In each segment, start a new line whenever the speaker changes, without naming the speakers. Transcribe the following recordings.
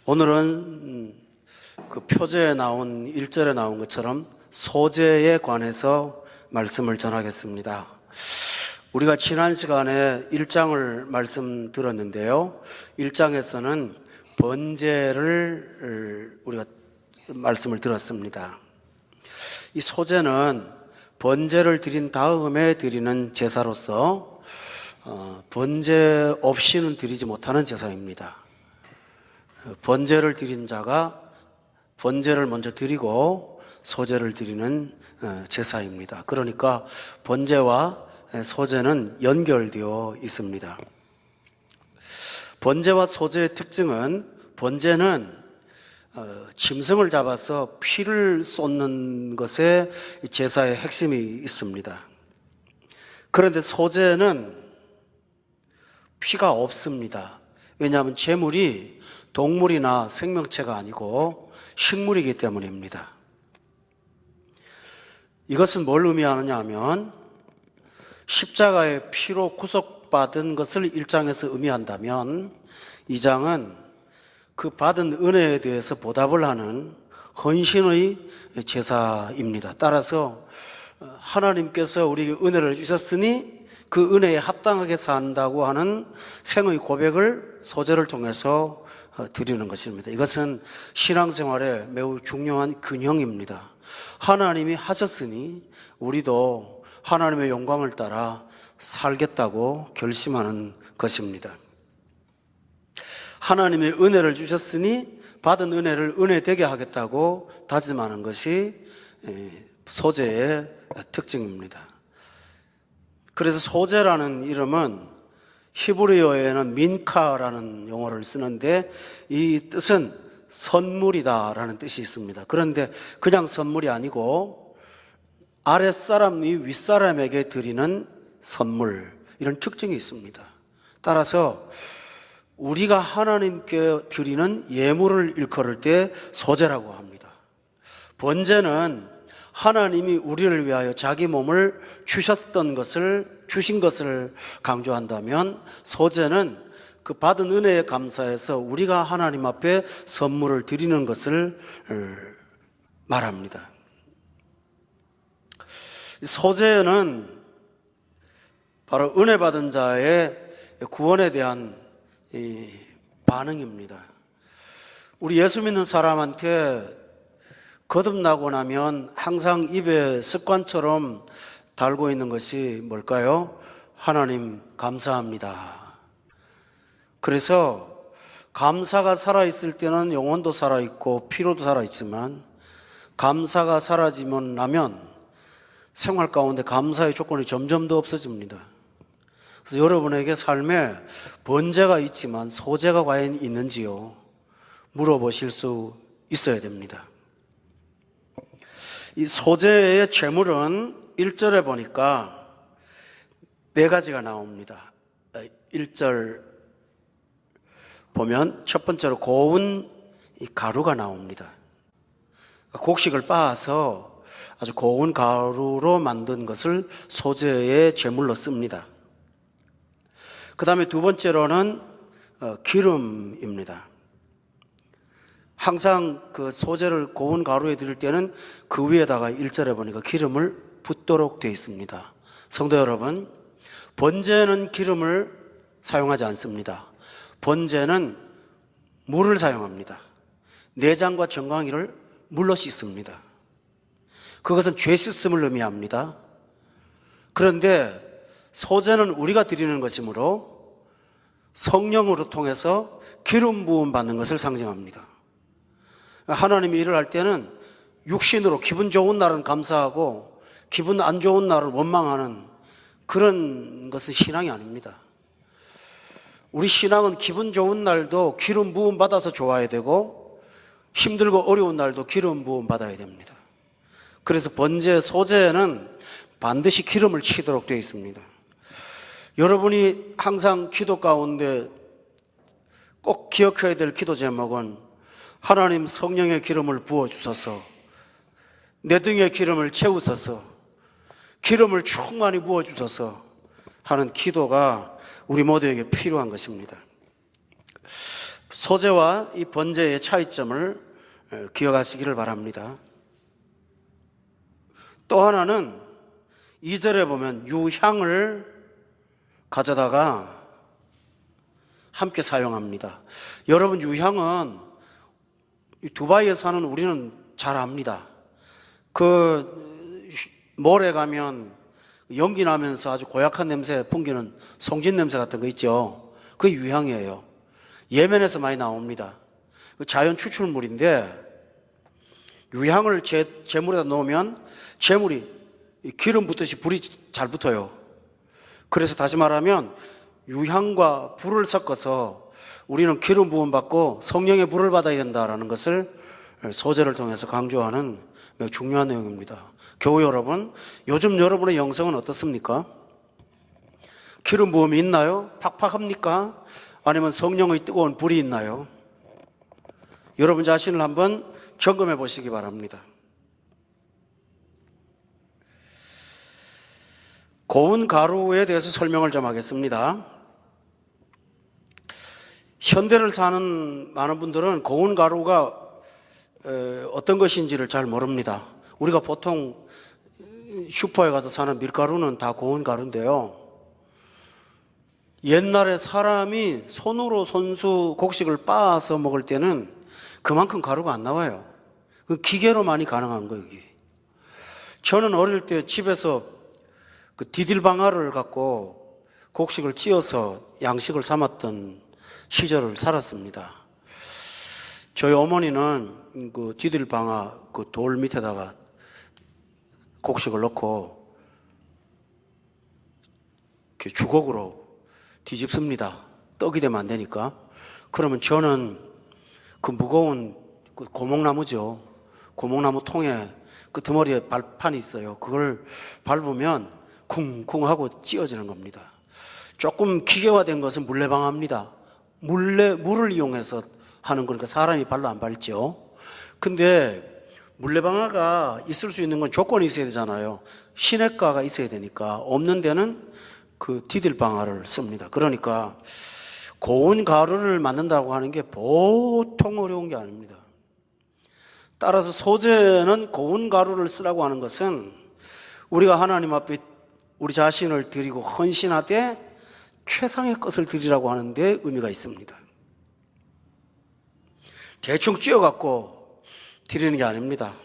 오늘은 그 표제에 나온 1절에 나온 것처럼 소재에 관해서 말씀을 전하겠습니다. 우리가 지난 시간에 1장을 말씀 들었는데요. 1장에서는 번제를 우리가 말씀을 들었습니다. 이 소제는 번제를 드린 다음에 드리는 제사로서 번제 없이는 드리지 못하는 제사입니다. 번제를 드린 자가 번제를 먼저 드리고 소제를 드리는 제사입니다. 그러니까 번제와 소제는 연결되어 있습니다. 번제와 소제의 특징은 번제는 짐승을 잡아서 피를 쏟는 것에 제사의 핵심이 있습니다. 그런데 소제는 피가 없습니다. 왜냐하면 제물이 동물이나 생명체가 아니고 식물이기 때문입니다. 이것은 뭘 의미하느냐 하면 십자가의 피로 구속받은 것을 1장에서 의미한다면 2장은 그 받은 은혜에 대해서 보답을 하는 헌신의 제사입니다. 따라서 하나님께서 우리에게 은혜를 주셨으니 그 은혜에 합당하게 산다고 하는 생의 고백을 소제를 통해서 드리는 것입니다. 이것은 신앙생활에 매우 중요한 균형입니다. 하나님이 하셨으니 우리도 하나님의 영광을 따라 살겠다고 결심하는 것입니다. 하나님의 은혜를 주셨으니 받은 은혜를 은혜되게 하겠다고 다짐하는 것이 소제의 특징입니다. 그래서 소제라는 이름은 히브리어에는 민카라는 용어를 쓰는데 이 뜻은 선물이다라는 뜻이 있습니다. 그런데 그냥 선물이 아니고 아랫사람이 윗사람에게 드리는 선물, 이런 특징이 있습니다. 따라서 우리가 하나님께 드리는 예물을 일컬을 때 소제라고 합니다. 번제는 하나님이 우리를 위하여 자기 몸을 주신 것을 강조한다면 소제는 그 받은 은혜에 감사해서 우리가 하나님 앞에 선물을 드리는 것을 말합니다. 소제는 바로 은혜 받은 자의 구원에 대한 반응입니다. 우리 예수 믿는 사람한테 거듭나고 나면 항상 입에 습관처럼 달고 있는 것이 뭘까요? 하나님 감사합니다. 그래서 감사가 살아있을 때는 영혼도 살아있고 피로도 살아있지만 감사가 사라지면 나면 생활 가운데 감사의 조건이 점점 더 없어집니다. 그래서 여러분에게 삶에 번제가 있지만 소제가 과연 있는지요? 물어보실 수 있어야 됩니다. 이 소제의 제물은 1절에 보니까 4가지가 나옵니다. 1절 보면 첫 번째로 고운 가루가 나옵니다. 곡식을 빻아서 아주 고운 가루로 만든 것을 소제의 제물로 씁니다. 그 다음에 두 번째로는 기름입니다. 항상 그 소제를 고운 가루에 드릴 때는 그 위에다가 1절에 보니까 기름을 붓도록 되어 있습니다. 성도 여러분, 번제는 기름을 사용하지 않습니다. 번제는 물을 사용합니다. 내장과 정강이를 물로 씻습니다. 그것은 죄 씻음을 의미합니다. 그런데 소제는 우리가 드리는 것이므로 성령으로 통해서 기름 부음 받는 것을 상징합니다. 하나님이 일을 할 때는 육신으로 기분 좋은 날은 감사하고 기분 안 좋은 날을 원망하는 그런 것은 신앙이 아닙니다. 우리 신앙은 기분 좋은 날도 기름 부음 받아서 좋아야 되고 힘들고 어려운 날도 기름 부음 받아야 됩니다. 그래서 번제, 소제는 반드시 기름을 치도록 되어 있습니다. 여러분이 항상 기도 가운데 꼭 기억해야 될 기도 제목은 하나님 성령의 기름을 부어주소서, 내 등에 기름을 채우소서, 기름을 충만히 부어주소서 하는 기도가 우리 모두에게 필요한 것입니다. 소재와 이 번제의 차이점을 기억하시기를 바랍니다. 또 하나는 2절에 보면 유향을 가져다가 함께 사용합니다. 여러분, 유향은 두바이에 사는 우리는 잘 압니다. 그 몰에 가면 연기 나면서 아주 고약한 냄새 풍기는 송진 냄새 같은 거 있죠. 그게 유향이에요. 예멘에서 많이 나옵니다. 자연 추출물인데 유향을 재물에다 넣으면 재물이 기름 붓듯이 불이 잘 붙어요. 그래서 다시 말하면 유향과 불을 섞어서 우리는 기름 부음 받고 성령의 불을 받아야 된다라는 것을 소재를 통해서 강조하는 매우 중요한 내용입니다. 교우 여러분, 요즘 여러분의 영성은 어떻습니까? 기름 부음이 있나요? 팍팍합니까? 아니면 성령의 뜨거운 불이 있나요? 여러분 자신을 한번 점검해 보시기 바랍니다. 고운 가루에 대해서 설명을 좀 하겠습니다. 현대를 사는 많은 분들은 고운 가루가 어떤 것인지를 잘 모릅니다. 우리가 보통 슈퍼에 가서 사는 밀가루는 다 고운 가루인데요. 옛날에 사람이 손으로 손수 곡식을 빻아서 먹을 때는 그만큼 가루가 안 나와요. 기계로 많이 가능한 거예요, 이게. 저는 어릴 때 집에서 그 디딜방아를 갖고 곡식을 찧어서 양식을 삼았던 시절을 살았습니다. 저희 어머니는 그 디딜방아 그 돌 밑에다가 곡식을 넣고 이렇게 주걱으로 뒤집습니다. 떡이 되면 안 되니까. 그러면 저는 그 무거운 그 고목나무죠. 고목나무 통에 끄트머리에 발판이 있어요. 그걸 밟으면 쿵쿵 하고 찧어지는 겁니다. 조금 기계화된 것은 물레방아입니다. 물을 이용해서 하는 거니까 사람이 발로 안 밟죠. 근데 물레방아가 있을 수 있는 건 조건이 있어야 되잖아요. 시냇가가 있어야 되니까. 없는 데는 그 디딜방아를 씁니다. 그러니까 고운 가루를 만든다고 하는 게 보통 어려운 게 아닙니다. 따라서 소재는 고운 가루를 쓰라고 하는 것은 우리가 하나님 앞에 우리 자신을 드리고 헌신하되 최상의 것을 드리라고 하는데 의미가 있습니다. 대충 찧어갖고 드리는 게 아닙니다.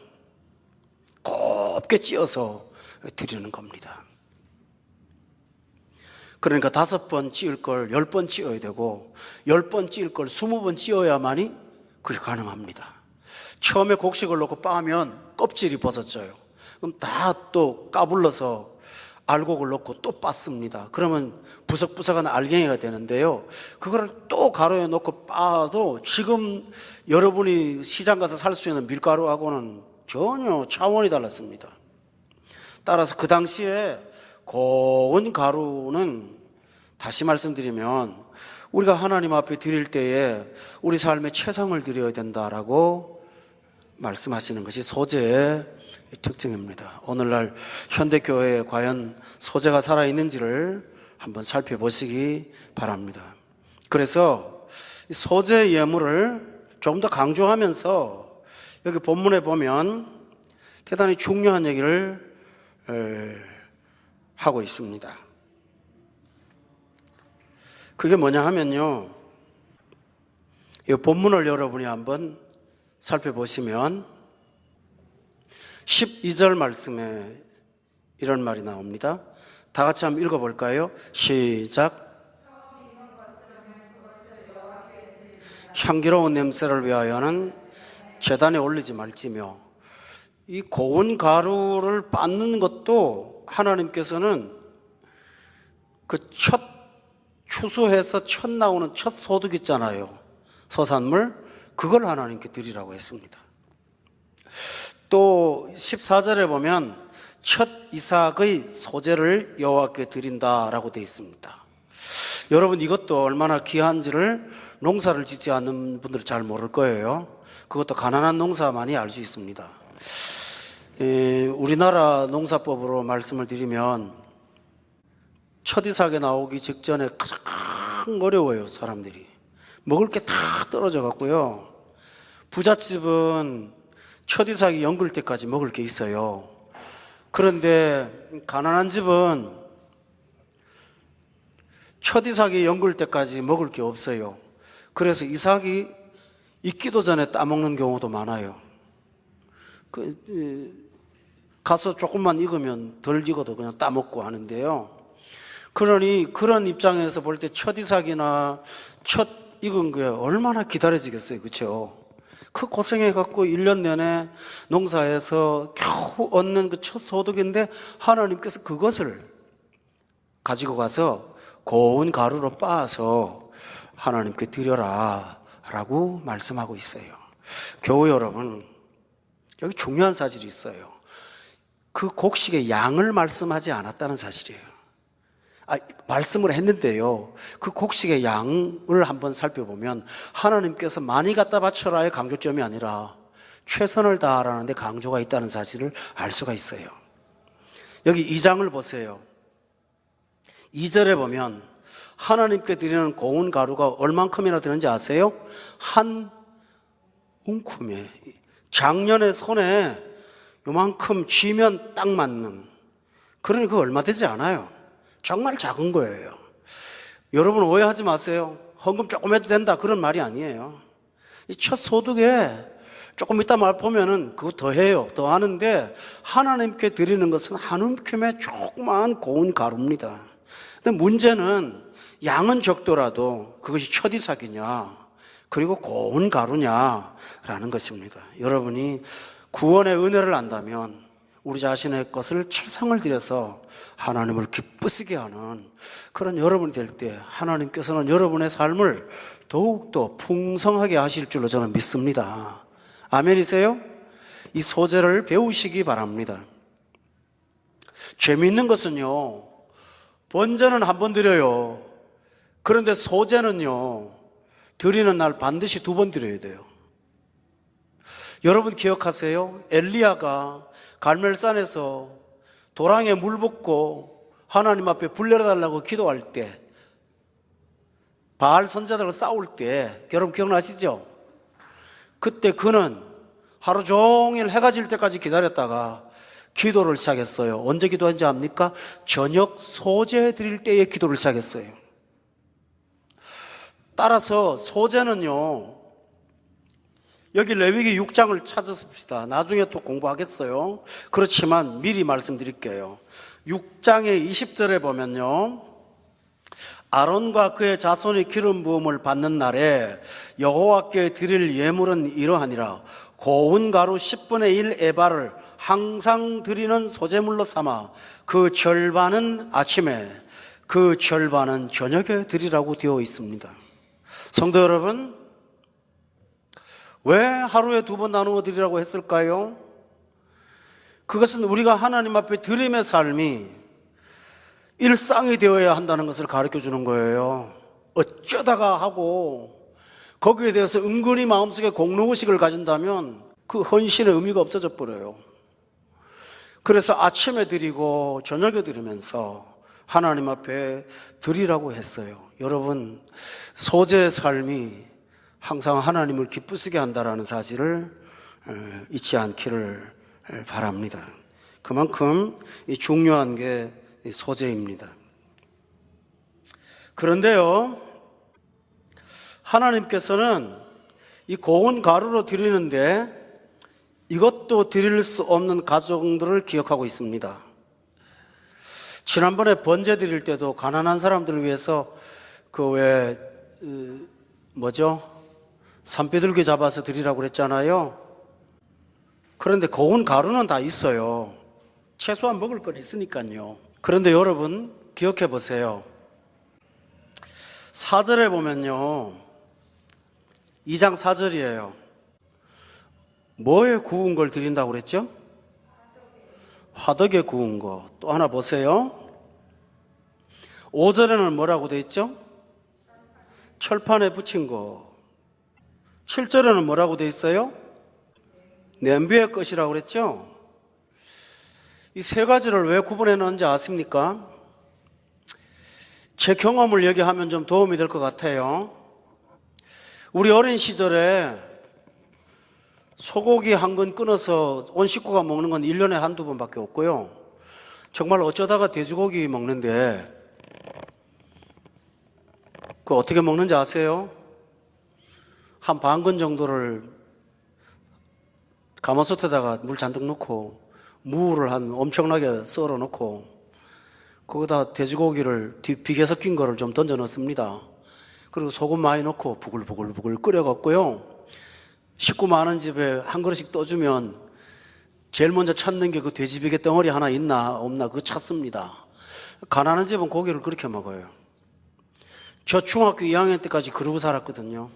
곱게 찧어서 드리는 겁니다. 그러니까 5번 찧을 걸 10번 찧어야 되고 10번 찧을 걸 20번 찧어야만이 그게 가능합니다. 처음에 곡식을 넣고 빻으면 껍질이 벗어져요. 그럼 다 또 까불러서 알곡을 넣고 또 빻습니다. 그러면 부석부석한 알갱이가 되는데요. 그거를 또 가루에 넣고 빻아도 지금 여러분이 시장 가서 살 수 있는 밀가루하고는 전혀 차원이 달랐습니다. 따라서 그 당시에 고운 가루는 다시 말씀드리면 우리가 하나님 앞에 드릴 때에 우리 삶의 최상을 드려야 된다라고 말씀하시는 것이 소재의 특징입니다. 오늘날 현대교회에 과연 소재가 살아있는지를 한번 살펴보시기 바랍니다. 그래서 소재 예물을 조금 더 강조하면서 여기 본문에 보면 대단히 중요한 얘기를 하고 있습니다. 그게 뭐냐 하면요, 이 본문을 여러분이 한번 살펴보시면 12절 말씀에 이런 말이 나옵니다. 다 같이 한번 읽어볼까요? 시작. 향기로운 냄새를 위하여는 제단에 올리지 말지며. 이 고운 가루를 빻는 것도 하나님께서는 그 첫 추수해서 첫 나오는 첫 소득 있잖아요. 소산물, 그걸 하나님께 드리라고 했습니다. 또 14절에 보면 첫 이삭의 소재를 여호와께 드린다라고 되어 있습니다. 여러분, 이것도 얼마나 귀한지를 농사를 짓지 않는 분들은 잘 모를 거예요. 그것도 가난한 농사만이 알 수 있습니다. 우리나라 농사법으로 말씀을 드리면 첫 이삭에 나오기 직전에 가장 어려워요, 사람들이. 먹을 게 다 떨어져 갖고요. 부잣집은 첫 이삭이 연글 때까지 먹을 게 있어요. 그런데 가난한 집은 첫 이삭이 연글 때까지 먹을 게 없어요. 그래서 이삭이 익기도 전에 따먹는 경우도 많아요. 가서 조금만 익으면 덜 익어도 그냥 따먹고 하는데요. 그러니 그런 입장에서 볼 때 첫 이삭이나 첫 익은 게 얼마나 기다려지겠어요. 그렇죠? 그 고생해갖고 1년 내내 농사에서 겨우 얻는 그 첫 소득인데 하나님께서 그것을 가지고 가서 고운 가루로 빻아서 하나님께 드려라 라고 말씀하고 있어요. 교우 여러분, 여기 중요한 사실이 있어요. 그 곡식의 양을 말씀하지 않았다는 사실이에요. 말씀을 했는데요. 그 곡식의 양을 한번 살펴보면 하나님께서 많이 갖다 바쳐라의 강조점이 아니라 최선을 다하라는 데 강조가 있다는 사실을 알 수가 있어요. 여기 2장을 보세요. 2절에 보면 하나님께 드리는 고운 가루가 얼만큼이나 되는지 아세요? 한 웅큼에, 작년에 손에 요만큼 쥐면 딱 맞는, 그러니 그거 얼마 되지 않아요. 정말 작은 거예요. 여러분 오해하지 마세요. 헌금 조금 해도 된다 그런 말이 아니에요. 이 첫 소득에 조금 이따 말 보면은 그거 더 해요. 더 하는데 하나님께 드리는 것은 한 움큼의 조그마한 고운 가루입니다. 근데 문제는 양은 적더라도 그것이 첫 이삭이냐 그리고 고운 가루냐라는 것입니다. 여러분이 구원의 은혜를 안다면 우리 자신의 것을 최상을 들여서 하나님을 기쁘시게 하는 그런 여러분이 될 때 하나님께서는 여러분의 삶을 더욱더 풍성하게 하실 줄로 저는 믿습니다. 아멘이세요? 이 소재를 배우시기 바랍니다. 재미있는 것은요, 번제는 한 번 드려요. 그런데 소재는요, 드리는 날 반드시 2번 드려야 돼요. 여러분 기억하세요? 엘리야가 갈멜산에서 도랑에 물 붓고 하나님 앞에 불 내려달라고 기도할 때, 바알 선자들과 싸울 때, 여러분 기억나시죠? 그때 그는 하루 종일 해가 질 때까지 기다렸다가 기도를 시작했어요. 언제 기도했는지 압니까? 저녁 소재 드릴 때에 기도를 시작했어요. 따라서 소재는요, 여기 레위기 6장을 찾았습니다. 나중에 또 공부하겠어요. 그렇지만 미리 말씀드릴게요. 6장의 20절에 보면요, 아론과 그의 자손이 기름 부음을 받는 날에 여호와께 드릴 예물은 이러하니라. 고운 가루 10분의 1 에바를 항상 드리는 소재물로 삼아 그 절반은 아침에 그 절반은 저녁에 드리라고 되어 있습니다. 성도 여러분, 왜 하루에 2번 나누어 드리라고 했을까요? 그것은 우리가 하나님 앞에 드림의 삶이 일상이 되어야 한다는 것을 가르쳐 주는 거예요. 어쩌다가 하고 거기에 대해서 은근히 마음속에 공로의식을 가진다면 그 헌신의 의미가 없어져 버려요. 그래서 아침에 드리고 저녁에 드리면서 하나님 앞에 드리라고 했어요. 여러분, 소재의 삶이 항상 하나님을 기쁘시게 한다는 사실을 잊지 않기를 바랍니다. 그만큼 중요한 게 소재입니다. 그런데요, 하나님께서는 이 고운 가루로 드리는데 이것도 드릴 수 없는 가정들을 기억하고 있습니다. 지난번에 번제 드릴 때도 가난한 사람들을 위해서 산비둘기 잡아서 드리라고 그랬잖아요. 그런데 고운 가루는 다 있어요. 최소한 먹을 건 있으니까요. 그런데 여러분 기억해 보세요. 4절에 보면요, 2장 4절이에요. 뭐에 구운 걸 드린다고 그랬죠? 화덕에 구운 거. 또 하나 보세요. 5절에는 뭐라고 돼 있죠? 철판에 붙인 거. 7절에는 뭐라고 돼 있어요? 냄비의 것이라고 그랬죠? 이 세 가지를 왜 구분해 놓은지 아십니까? 제 경험을 얘기하면 좀 도움이 될 것 같아요. 우리 어린 시절에 소고기 한 건 끊어서 온 식구가 먹는 건 1년에 한두 번밖에 없고요. 정말 어쩌다가 돼지고기 먹는데 그 어떻게 먹는지 아세요? 한 반근 정도를 가마솥에다가 물 잔뜩 넣고 무를 한 엄청나게 썰어 놓고 거기다 돼지고기를 비계 섞인 거를 좀 던져 넣습니다. 그리고 소금 많이 넣고 부글부글 끓여갖고요. 식구 많은 집에 한 그릇씩 떠주면 제일 먼저 찾는 게 그 돼지비계 덩어리 하나 있나 없나 그거 찾습니다. 가난한 집은 고기를 그렇게 먹어요. 저 중학교 2학년 때까지 그러고 살았거든요.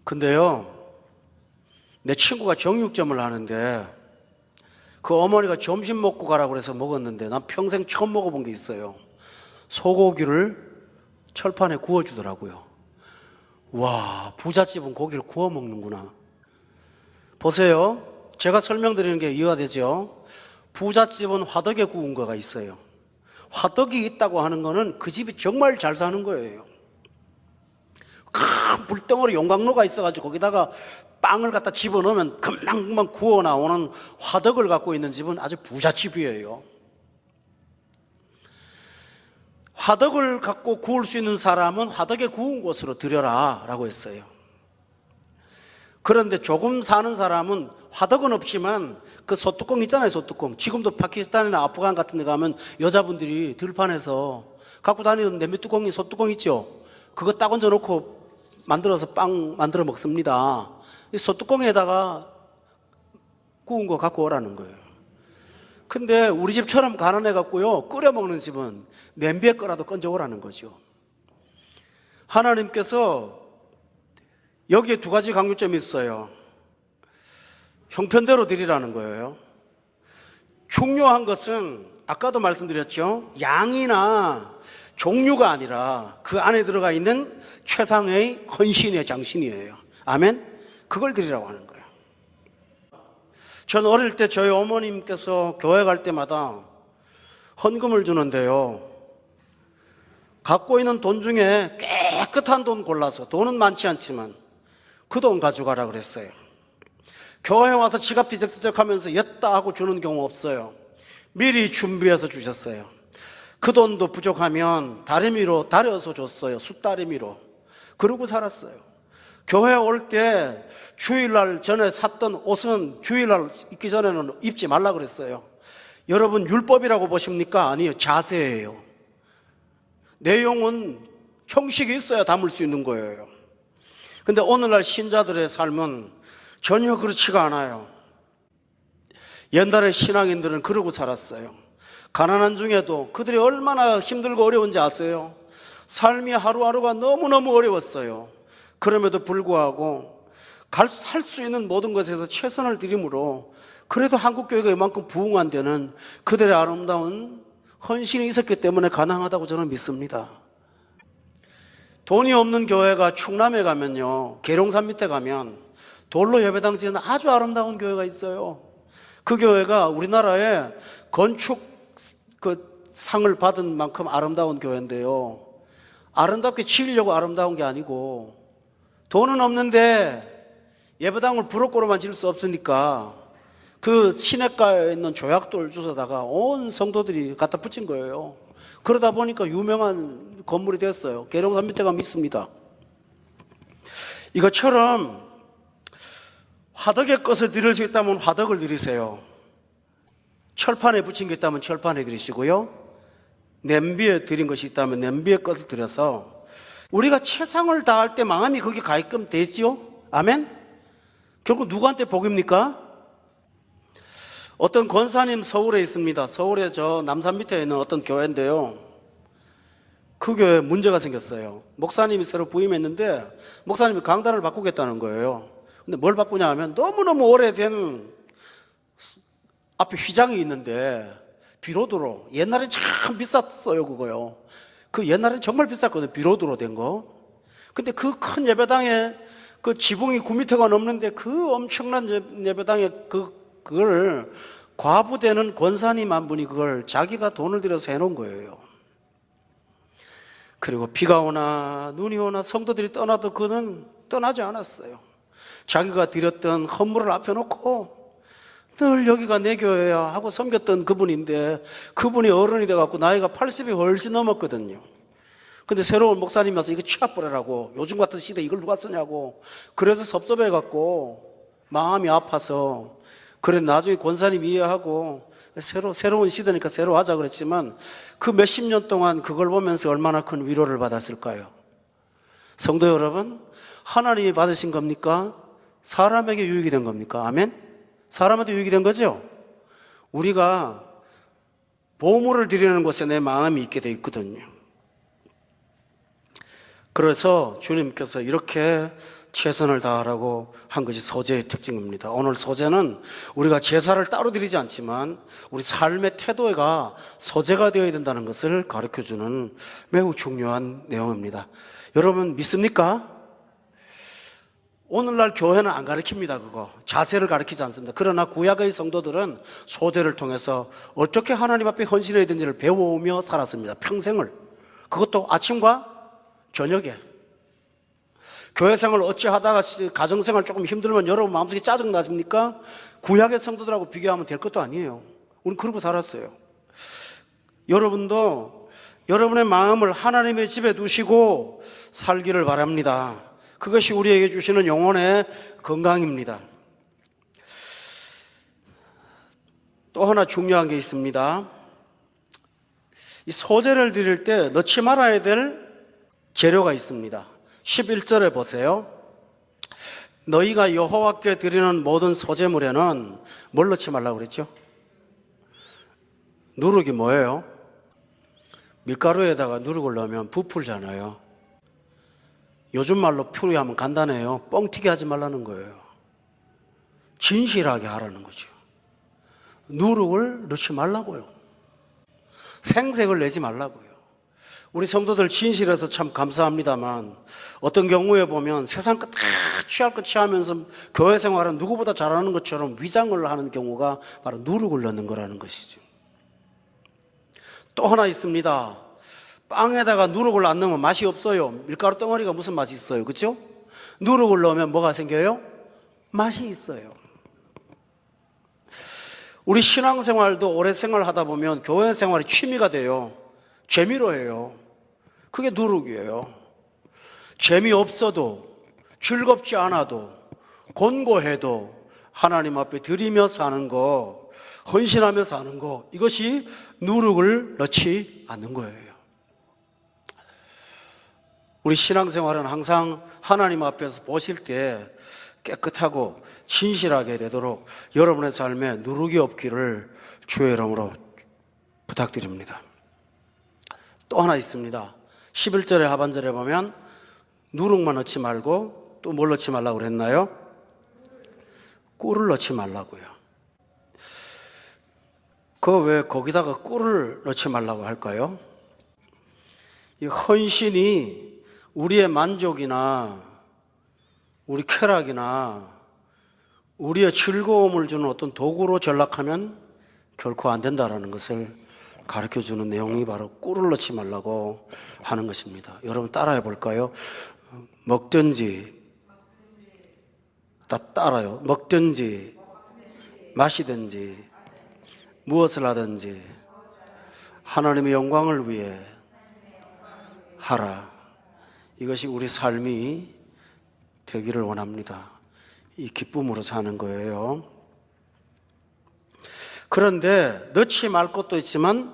근데요, 내 친구가 정육점을 하는데 그 어머니가 점심 먹고 가라고 그래서 먹었는데 난 평생 처음 먹어본 게 있어요. 소고기를 철판에 구워주더라고요. 와, 부잣집은 고기를 구워 먹는구나. 보세요. 제가 설명드리는 게 이해가 되죠? 부잣집은 화덕에 구운 거가 있어요. 화덕이 있다고 하는 거는 그 집이 정말 잘 사는 거예요. 큰 불덩어리 용광로가 있어가지고 거기다가 빵을 갖다 집어넣으면 금방 구워 나오는 화덕을 갖고 있는 집은 아주 부잣집이에요. 화덕을 갖고 구울 수 있는 사람은 화덕에 구운 곳으로 들여라 라고 했어요. 그런데 조금 사는 사람은 화덕은 없지만 그 소뚜껑 있잖아요, 소뚜껑. 지금도 파키스탄이나 아프간 같은 데 가면 여자분들이 들판에서 갖고 다니는 냄비뚜껑이 소뚜껑 있죠. 그거 딱 얹어 놓고 만들어서 빵 만들어 먹습니다. 이 소뚜껑에다가 구운 거 갖고 오라는 거예요. 근데 우리 집처럼 가난해 갖고요, 끓여 먹는 집은 냄비에 거라도 건져 오라는 거죠. 하나님께서 여기에 두 가지 강조점이 있어요. 형편대로 드리라는 거예요. 중요한 것은 아까도 말씀드렸죠. 양이나 종류가 아니라 그 안에 들어가 있는 최상의 헌신의 장신이에요. 아멘? 그걸 드리라고 하는 거예요. 전 어릴 때 저희 어머님께서 교회 갈 때마다 헌금을 주는데요, 갖고 있는 돈 중에 깨끗한 돈 골라서, 돈은 많지 않지만 그 돈 가져가라 그랬어요. 교회 와서 지갑 뒤적뒤적 하면서 였다 하고 주는 경우 없어요. 미리 준비해서 주셨어요. 그 돈도 부족하면 다리미로 다려서 줬어요. 숫다리미로. 그러고 살았어요. 교회 올 때 주일날 전에 샀던 옷은 주일날 입기 전에는 입지 말라 그랬어요. 여러분, 율법이라고 보십니까? 아니요, 자세예요. 내용은 형식이 있어야 담을 수 있는 거예요. 근데 오늘날 신자들의 삶은 전혀 그렇지가 않아요. 옛날의 신앙인들은 그러고 살았어요. 가난한 중에도 그들이 얼마나 힘들고 어려운지 아세요? 삶이 하루하루가 너무너무 어려웠어요. 그럼에도 불구하고 할 수 있는 모든 것에서 최선을 들이므로 그래도 한국교회가 이만큼 부흥한 데는 그들의 아름다운 헌신이 있었기 때문에 가능하다고 저는 믿습니다. 돈이 없는 교회가 충남에 가면요, 계룡산 밑에 가면 돌로 예배당 지은 아주 아름다운 교회가 있어요. 그 교회가 우리나라에 건축 상을 받은 만큼 아름다운 교회인데요, 아름답게 지으려고 아름다운 게 아니고 돈은 없는데 예배당을 부록고로만 지을 수 없으니까 그 시냇가에 있는 조약돌 주워다가 온 성도들이 갖다 붙인 거예요. 그러다 보니까 유명한 건물이 됐어요. 계룡산 밑에 가면 있습니다. 이것처럼 화덕의 것을 드릴 수 있다면 화덕을 드리세요. 철판에 붙인 게 있다면 철판에 드리시고요, 냄비에 드린 것이 있다면 냄비의 것을 드려서 우리가 최상을 다할 때 마음이 거기 가게끔 되지요. 아멘? 결국 누구한테 복입니까? 어떤 권사님 서울에 있습니다. 서울에 저 남산 밑에 있는 어떤 교회인데요, 그 교회에 문제가 생겼어요. 목사님이 새로 부임했는데 목사님이 강단을 바꾸겠다는 거예요. 근데 뭘 바꾸냐 하면 너무너무 오래된 앞에 휘장이 있는데 비로드로, 옛날에 참 비쌌어요 그거요. 그 옛날엔 정말 비쌌거든요, 비로드로 된 거. 근데 그 큰 예배당에 그 지붕이 9m가 넘는데 그 엄청난 예배당에 그걸 과부되는 권사님 한 분이 그걸 자기가 돈을 들여서 해놓은 거예요. 그리고 비가 오나 눈이 오나 성도들이 떠나도 그는 떠나지 않았어요. 자기가 드렸던 헌물을 앞에 놓고 늘 여기가 내 교회야 하고 섬겼던 그분인데, 그분이 어른이 돼갖고 나이가 80이 훨씬 넘었거든요. 근데 새로운 목사님이 와서 이거 취합버리라고, 요즘 같은 시대에 이걸 누가 쓰냐고, 그래서 섭섭해갖고 마음이 아파서, 그래 나중에 권사님 이해하고 새로운 시대니까 새로 하자 그랬지만, 그 몇십 년 동안 그걸 보면서 얼마나 큰 위로를 받았을까요? 성도 여러분, 하나님이 받으신 겁니까? 사람에게 유익이 된 겁니까? 아멘? 사람한테 유익이 된 거죠? 우리가 보물을 드리는 곳에 내 마음이 있게 돼 있거든요. 그래서 주님께서 이렇게 최선을 다하라고 한 것이 소제의 특징입니다. 오늘 소제는 우리가 제사를 따로 드리지 않지만 우리 삶의 태도가 소제가 되어야 된다는 것을 가르쳐주는 매우 중요한 내용입니다. 여러분 믿습니까? 오늘날 교회는 안 가르칩니다. 그거 자세를 가르치지 않습니다. 그러나 구약의 성도들은 소제를 통해서 어떻게 하나님 앞에 헌신해야 되는지를 배워오며 살았습니다. 평생을. 그것도 아침과 저녁에. 교회생활 어찌 하다가 가정생활 조금 힘들면 여러분 마음속에 짜증 나십니까? 구약의 성도들하고 비교하면 될 것도 아니에요. 우리는 그러고 살았어요. 여러분도 여러분의 마음을 하나님의 집에 두시고 살기를 바랍니다. 그것이 우리에게 주시는 영혼의 건강입니다. 또 하나 중요한 게 있습니다. 이 소제를 드릴 때 넣지 말아야 될 재료가 있습니다. 11절에 보세요. 너희가 여호와께 드리는 모든 소제물에는 뭘 넣지 말라고 그랬죠? 누룩이 뭐예요? 밀가루에다가 누룩을 넣으면 부풀잖아요. 요즘 말로 표현하면 간단해요. 뻥튀기 하지 말라는 거예요. 진실하게 하라는 거죠. 누룩을 넣지 말라고요. 생색을 내지 말라고요. 우리 성도들 진실해서 참 감사합니다만, 어떤 경우에 보면 세상 것 다 취할 것 취하면서 교회 생활은 누구보다 잘하는 것처럼 위장을 하는 경우가 바로 누룩을 넣는 거라는 것이죠. 또 하나 있습니다. 빵에다가 누룩을 안 넣으면 맛이 없어요. 밀가루 덩어리가 무슨 맛이 있어요, 그렇죠? 누룩을 넣으면 뭐가 생겨요? 맛이 있어요. 우리 신앙생활도 오래 생활하다 보면 교회 생활이 취미가 돼요. 재미로 해요. 그게 누룩이에요. 재미없어도, 즐겁지 않아도, 곤고해도 하나님 앞에 드리며 사는 거, 헌신하며 사는 거, 이것이 누룩을 넣지 않는 거예요. 우리 신앙생활은 항상 하나님 앞에서 보실 때 깨끗하고 진실하게 되도록 여러분의 삶에 누룩이 없기를 주의 이름으로 부탁드립니다. 또 하나 있습니다. 11절의 하반절에 보면 누룩만 넣지 말고 또 뭘 넣지 말라고 그랬나요? 꿀을 넣지 말라고요. 그 왜 거기다가 꿀을 넣지 말라고 할까요? 이 헌신이 우리의 만족이나 우리 쾌락이나 우리의 즐거움을 주는 어떤 도구로 전락하면 결코 안 된다라는 것을 가르쳐주는 내용이 바로 꿀을 넣지 말라고 하는 것입니다. 여러분 따라해 볼까요? 먹든지 따라요. 먹든지 마시든지 무엇을 하든지 하나님의 영광을 위해 하라. 이것이 우리 삶이 되기를 원합니다. 이 기쁨으로 사는 거예요. 그런데 넣지 말 것도 있지만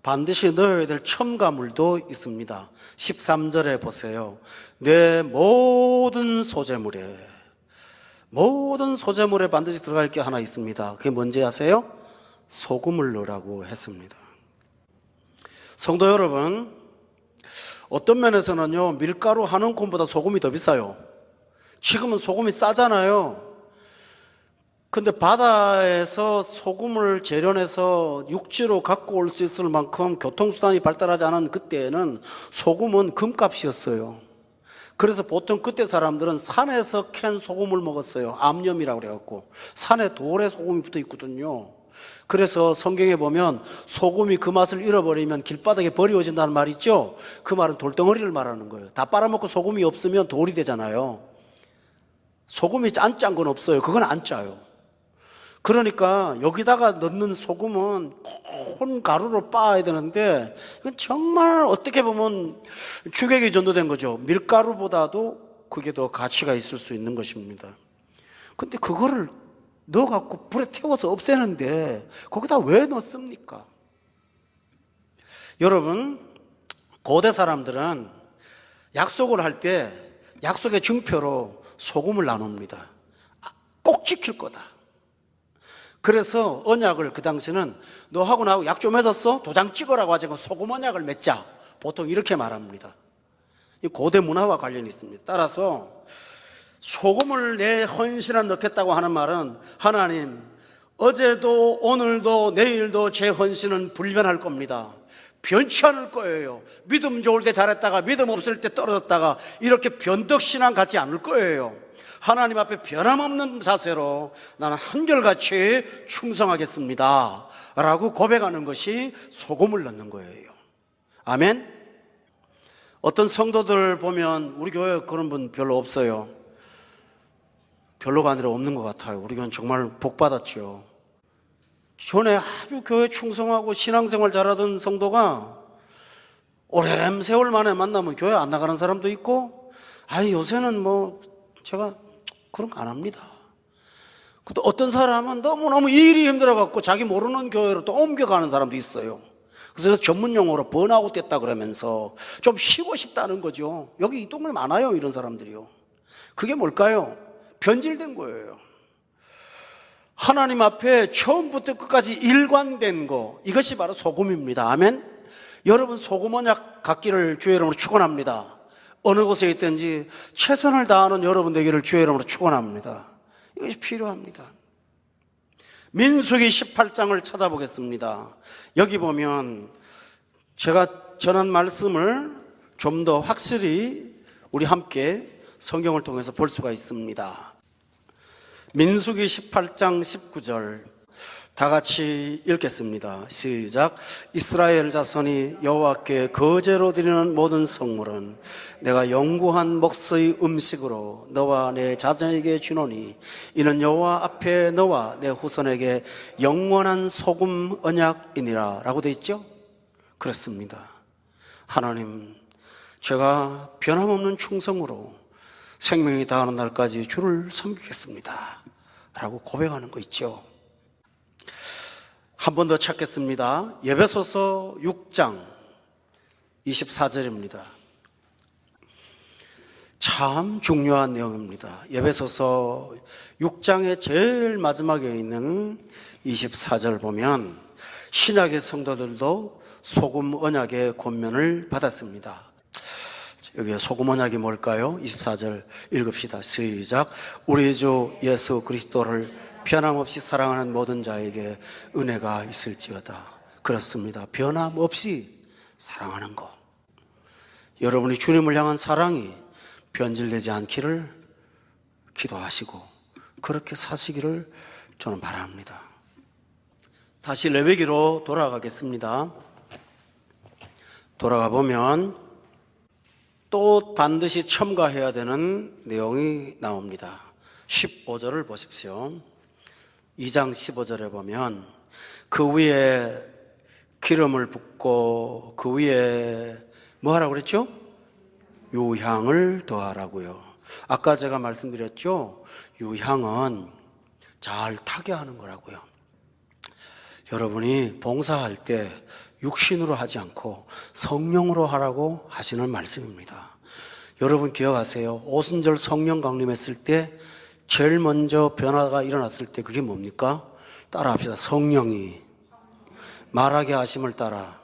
반드시 넣어야 될 첨가물도 있습니다. 13절에 보세요. 내 모든 소재물에 반드시 들어갈 게 하나 있습니다. 그게 뭔지 아세요? 소금을 넣으라고 했습니다. 성도 여러분, 어떤 면에서는요, 밀가루 한 움큼보다 소금이 더 비싸요. 지금은 소금이 싸잖아요. 근데 바다에서 소금을 재련해서 육지로 갖고 올 수 있을 만큼 교통수단이 발달하지 않은 그때에는 소금은 금값이었어요. 그래서 보통 그때 사람들은 산에서 캔 소금을 먹었어요. 암염이라고 그래갖고. 산에 돌에 소금이 붙어 있거든요. 그래서 성경에 보면 소금이 그 맛을 잃어버리면 길바닥에 버려진다는 말 있죠? 그 말은 돌덩어리를 말하는 거예요. 다 빨아먹고 소금이 없으면 돌이 되잖아요. 소금이 짠 건 없어요. 그건 안 짜요. 그러니까 여기다가 넣는 소금은 콘 가루로 빻아야 되는데 이건 정말 어떻게 보면 주객이 전도된 거죠. 밀가루보다도 그게 더 가치가 있을 수 있는 것입니다. 근데 그거를 넣어갖고 불에 태워서 없애는데 거기다 왜 넣습니까? 여러분, 고대 사람들은 약속을 할 때 약속의 증표로 소금을 나눕니다. 꼭 지킬 거다. 그래서 언약을 그 당시는 너하고 나하고 약 좀 맺었어? 도장 찍으라고 하지 않고 소금 언약을 맺자. 보통 이렇게 말합니다. 이 고대 문화와 관련이 있습니다. 따라서 소금을 내 헌신에 넣겠다고 하는 말은 하나님, 어제도 오늘도 내일도 제 헌신은 불변할 겁니다. 변치 않을 거예요. 믿음 좋을 때 잘했다가 믿음 없을 때 떨어졌다가 이렇게 변덕신앙 갖지 않을 거예요. 하나님 앞에 변함없는 자세로 나는 한결같이 충성하겠습니다 라고 고백하는 것이 소금을 넣는 거예요. 아멘. 어떤 성도들 보면 우리 교회 그런 분 별로 없어요. 별로가 아니라 없는 것 같아요. 우리 교회는 정말 복 받았죠. 전에 아주 교회 충성하고 신앙생활 잘하던 성도가 오랜 세월 만에 만나면 교회 안 나가는 사람도 있고, 요새는 뭐 제가 그런 거 안 합니다. 또 어떤 사람은 너무너무 일이 힘들어갖고 자기 모르는 교회로 또 옮겨가는 사람도 있어요. 그래서 전문 용어로 번아웃 됐다 그러면서 좀 쉬고 싶다는 거죠. 여기 이 동네 많아요, 이런 사람들이요. 그게 뭘까요? 변질된 거예요. 하나님 앞에 처음부터 끝까지 일관된 거, 이것이 바로 소금입니다. 아멘. 여러분, 소금 언약 갖기를 주의 이름으로 축원합니다. 어느 곳에 있든지 최선을 다하는 여러분 되기를 주의 이름으로 축원합니다. 이것이 필요합니다. 민수기 18장을 찾아보겠습니다. 여기 보면 제가 전한 말씀을 좀 더 확실히 우리 함께 성경을 통해서 볼 수가 있습니다. 민수기 18장 19절 다 같이 읽겠습니다. 시작. 이스라엘 자손이 여호와께 거제로 드리는 모든 성물은 내가 영구한 몫의 음식으로 너와 내 자녀에게 주노니 이는 여호와 앞에 너와 내 후손에게 영원한 소금 언약이니라 라고 되어 있죠. 그렇습니다. 하나님, 제가 변함없는 충성으로 생명이 다하는 날까지 주를 섬기겠습니다 라고 고백하는 거 있죠. 한 번 더 찾겠습니다. 에베소서 6장 24절입니다. 참 중요한 내용입니다. 에베소서 6장의 제일 마지막에 있는 24절 보면 신약의 성도들도 소금 언약의 권면을 받았습니다. 여기 소금 언약이 뭘까요? 24절 읽읍시다. 시작. 우리 주 예수 그리스도를 변함없이 사랑하는 모든 자에게 은혜가 있을지어다. 그렇습니다. 변함없이 사랑하는 것. 여러분이 주님을 향한 사랑이 변질되지 않기를 기도하시고 그렇게 사시기를 저는 바랍니다. 다시 레위기로 돌아가겠습니다. 돌아가 보면 또 반드시 첨가해야 되는 내용이 나옵니다. 15절을 보십시오. 2장 15절에 보면 그 위에 기름을 붓고 그 위에 뭐 하라고 그랬죠? 유향을 더하라고요. 아까 제가 말씀드렸죠? 유향은 잘 타게 하는 거라고요. 여러분이 봉사할 때 육신으로 하지 않고 성령으로 하라고 하시는 말씀입니다. 여러분 기억하세요. 오순절 성령 강림했을 때 제일 먼저 변화가 일어났을 때 그게 뭡니까? 따라합시다. 성령이 말하게 하심을 따라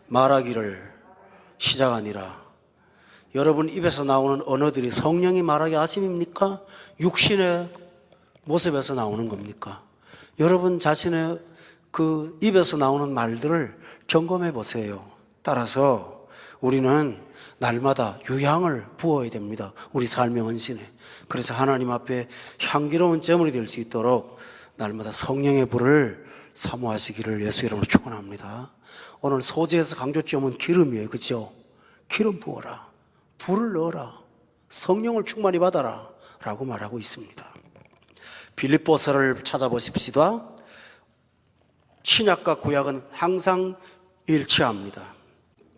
말하기를 시작하니라. 여러분 입에서 나오는 언어들이 성령이 말하게 하심입니까? 육신의 모습에서 나오는 겁니까? 여러분 자신의 그 입에서 나오는 말들을 점검해 보세요. 따라서 우리는 날마다 유향을 부어야 됩니다. 우리 삶의 헌신에. 그래서 하나님 앞에 향기로운 제물이 될 수 있도록 날마다 성령의 불을 사모하시기를 예수 이름으로 축원합니다. 오늘 소재에서 강조점은 기름이에요. 그렇죠? 기름 부어라. 불을 넣어라. 성령을 충만히 받아라. 라고 말하고 있습니다. 빌립보서를 찾아보십시다. 신약과 구약은 항상 일치합니다.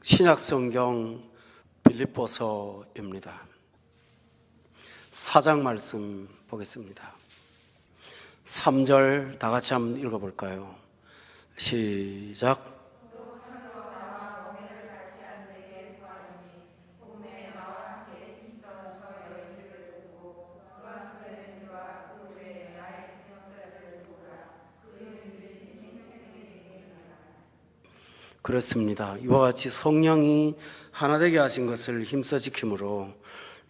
신약 성경 빌립보서입니다. 4장 말씀 보겠습니다. 3절 다 같이 한번 읽어볼까요? 시작. 그렇습니다. 이와 같이 성령이 하나 되게 하신 것을 힘써 지킴으로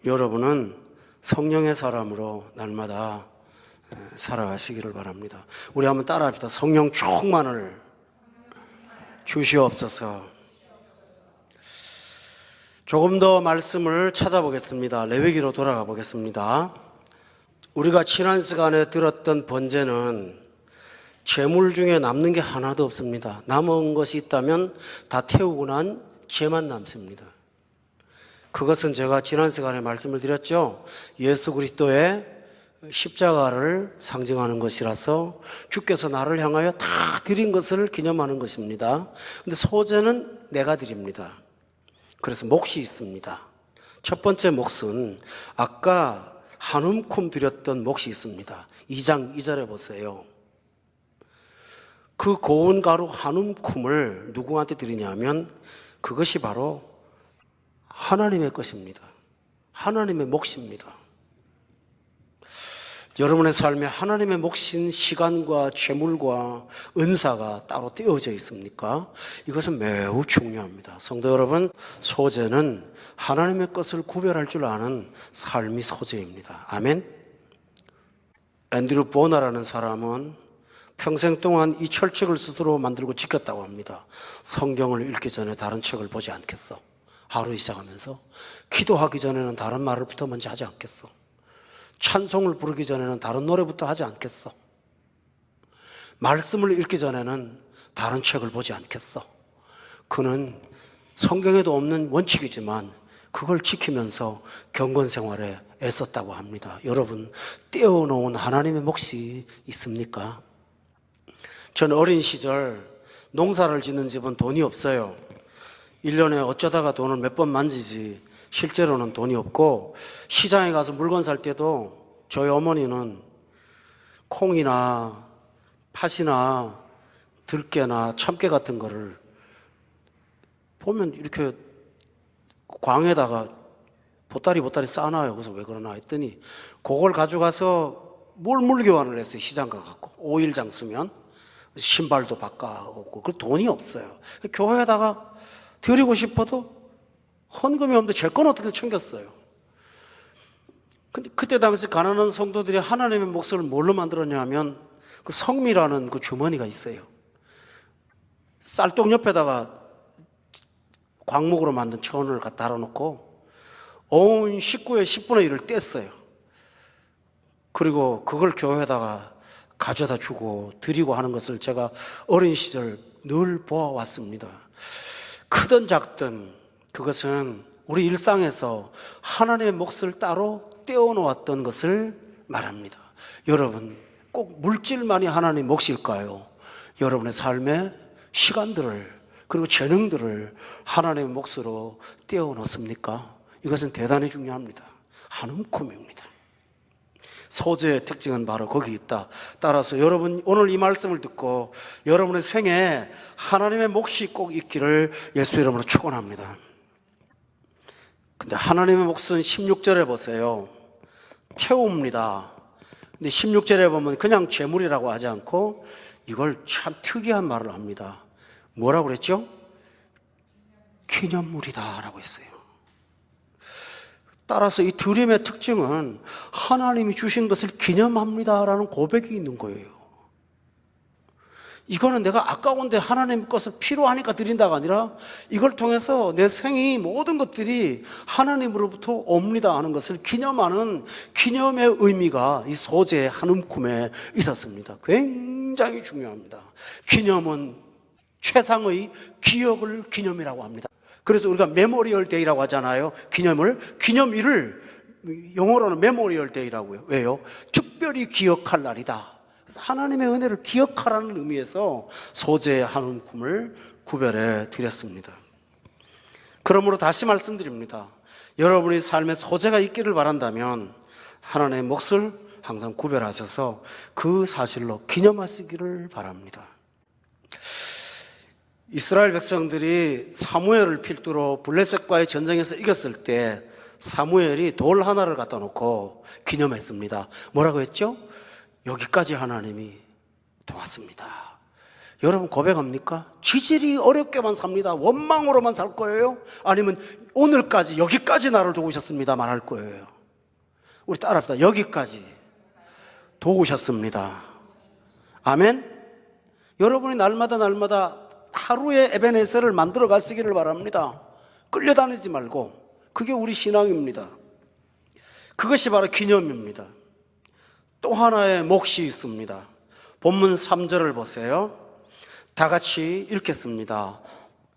여러분은 성령의 사람으로 날마다 살아가시기를 바랍니다. 우리 한번 따라합시다. 성령 충만을 주시옵소서. 조금 더 말씀을 찾아보겠습니다. 레위기로 돌아가 보겠습니다. 우리가 지난 시간에 들었던 번제는 재물 중에 남는 게 하나도 없습니다. 남은 것이 있다면 다 태우고 난 죄만 남습니다. 그것은 제가 지난 시간에 말씀을 드렸죠. 예수 그리스도의 십자가를 상징하는 것이라서 주께서 나를 향하여 다 드린 것을 기념하는 것입니다. 근데 소제는 내가 드립니다. 그래서 몫이 있습니다. 첫 번째 몫은 아까 한 움큼 드렸던 몫이 있습니다. 2장 2절에 보세요. 그 고운 가루 한 움큼을 누구한테 드리냐면 그것이 바로 하나님의 것입니다. 하나님의 몫입니다. 여러분의 삶에 하나님의 몫인 시간과 재물과 은사가 따로 떼어져 있습니까? 이것은 매우 중요합니다. 성도 여러분, 소제는 하나님의 것을 구별할 줄 아는 삶이 소제입니다. 아멘. 앤드류 보나라는 사람은 평생 동안 이 철책을 스스로 만들고 지켰다고 합니다. 성경을 읽기 전에 다른 책을 보지 않겠어. 하루 시작하면서 기도하기 전에는 다른 말을부터 먼저 하지 않겠어. 찬송을 부르기 전에는 다른 노래부터 하지 않겠어. 말씀을 읽기 전에는 다른 책을 보지 않겠어. 그는 성경에도 없는 원칙이지만 그걸 지키면서 경건 생활에 애썼다고 합니다. 여러분, 떼어놓은 하나님의 몫이 있습니까? 전 어린 시절 농사를 짓는 집은 돈이 없어요. 1년에 어쩌다가 돈을 몇 번 만지지 실제로는 돈이 없고, 시장에 가서 물건 살 때도 저희 어머니는 콩이나 팥이나 들깨나 참깨 같은 거를 보면 이렇게 광에다가 보따리 쌓아놔요. 그래서 왜 그러나 했더니 그걸 가져가서 물 교환을 했어요. 시장 가갖고 오일장 쓰면 신발도 바꿔오고. 그 돈이 없어요. 교회에다가 드리고 싶어도 헌금이 없는데 제 건 어떻게 챙겼어요. 근데 그때 당시 가난한 성도들이 하나님의 몫을 뭘로 만들었냐면 그 성미라는 그 주머니가 있어요. 쌀떡 옆에다가 광목으로 만든 천을 갖다 달아놓고 온 식구의 10분의 1을 뗐어요. 그리고 그걸 교회에다가 가져다 주고 드리고 하는 것을 제가 어린 시절 늘 보아왔습니다. 크든 작든 그것은 우리 일상에서 하나님의 몫을 따로 떼어놓았던 것을 말합니다. 여러분, 꼭 물질만이 하나님의 몫일까요? 여러분의 삶의 시간들을 그리고 재능들을 하나님의 몫으로 떼어놓습니까? 이것은 대단히 중요합니다. 한 움큼입니다. 소재의 특징은 바로 거기 있다. 따라서 여러분, 오늘 이 말씀을 듣고 여러분의 생에 하나님의 몫이 꼭 있기를 예수 이름으로 축원합니다. 근데 하나님의 몫은 16절에 보세요. 태웁니다. 근데 16절에 보면 그냥 재물이라고 하지 않고 이걸 참 특이한 말을 합니다. 뭐라고 그랬죠? 기념물이다 라고 했어요. 따라서 이 드림의 특징은 하나님이 주신 것을 기념합니다라는 고백이 있는 거예요. 이거는 내가 아까운데 하나님 것을 필요하니까 드린다가 아니라 이걸 통해서 내 생이 모든 것들이 하나님으로부터 옵니다 하는 것을 기념하는 기념의 의미가 이 소재의 한 움큼에 있었습니다. 굉장히 중요합니다. 기념은 최상의 기억을 기념이라고 합니다. 그래서 우리가 메모리얼 데이라고 하잖아요. 기념일을 영어로는 메모리얼 데이라고요. 왜요? 특별히 기억할 날이다. 그래서 하나님의 은혜를 기억하라는 의미에서 소재 한 움큼을 구별해 드렸습니다. 그러므로 다시 말씀드립니다. 여러분의 삶에 소재가 있기를 바란다면 하나님의 몫을 항상 구별하셔서 그 사실로 기념하시기를 바랍니다. 이스라엘 백성들이 사무엘을 필두로 블레셋과의 전쟁에서 이겼을 때 사무엘이 돌 하나를 갖다 놓고 기념했습니다. 뭐라고 했죠? 여기까지 하나님이 도왔습니다. 여러분 고백합니까? 지질이 어렵게만 삽니다. 원망으로만 살 거예요? 아니면 오늘까지 여기까지 나를 도우셨습니다 말할 거예요? 우리 따라합시다. 여기까지 도우셨습니다. 아멘? 여러분이 날마다 하루의 에베네셀을 만들어 가시기를 바랍니다. 끌려다니지 말고. 그게 우리 신앙입니다. 그것이 바로 기념입니다. 또 하나의 몫이 있습니다. 본문 3절을 보세요. 다 같이 읽겠습니다.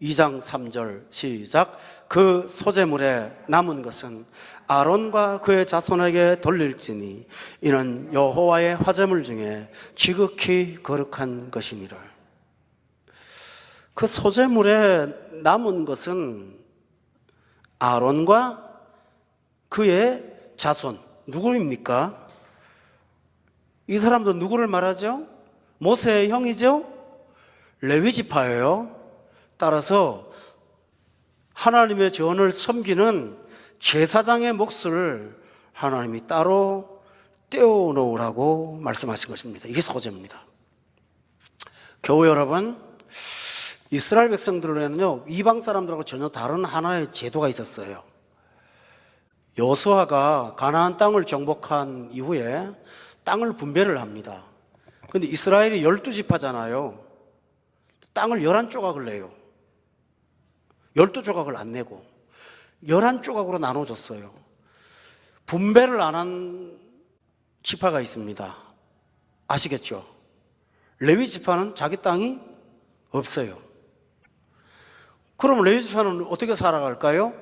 2장 3절 시작. 그 소재물에 남은 것은 아론과 그의 자손에게 돌릴지니 이는 여호와의 화제물 중에 지극히 거룩한 것이니라. 그 소재물에 남은 것은 아론과 그의 자손, 누구입니까? 이 사람도 누구를 말하죠? 모세의 형이죠? 레위 지파예요. 따라서 하나님의 전을 섬기는 제사장의 몫을 하나님이 따로 떼어놓으라고 말씀하신 것입니다. 이게 소재입니다. 교우 여러분, 이스라엘 백성들에는요, 이방 사람들하고 전혀 다른 하나의 제도가 있었어요. 여호수아가 가나안 땅을 정복한 이후에 땅을 분배를 합니다. 그런데 이스라엘이 12지파잖아요. 땅을 11조각을 내요. 12조각을 안 내고 11조각으로 나눠줬어요. 분배를 안 한 지파가 있습니다. 아시겠죠? 레위 지파는 자기 땅이 없어요. 그럼 레위 지파는 어떻게 살아갈까요?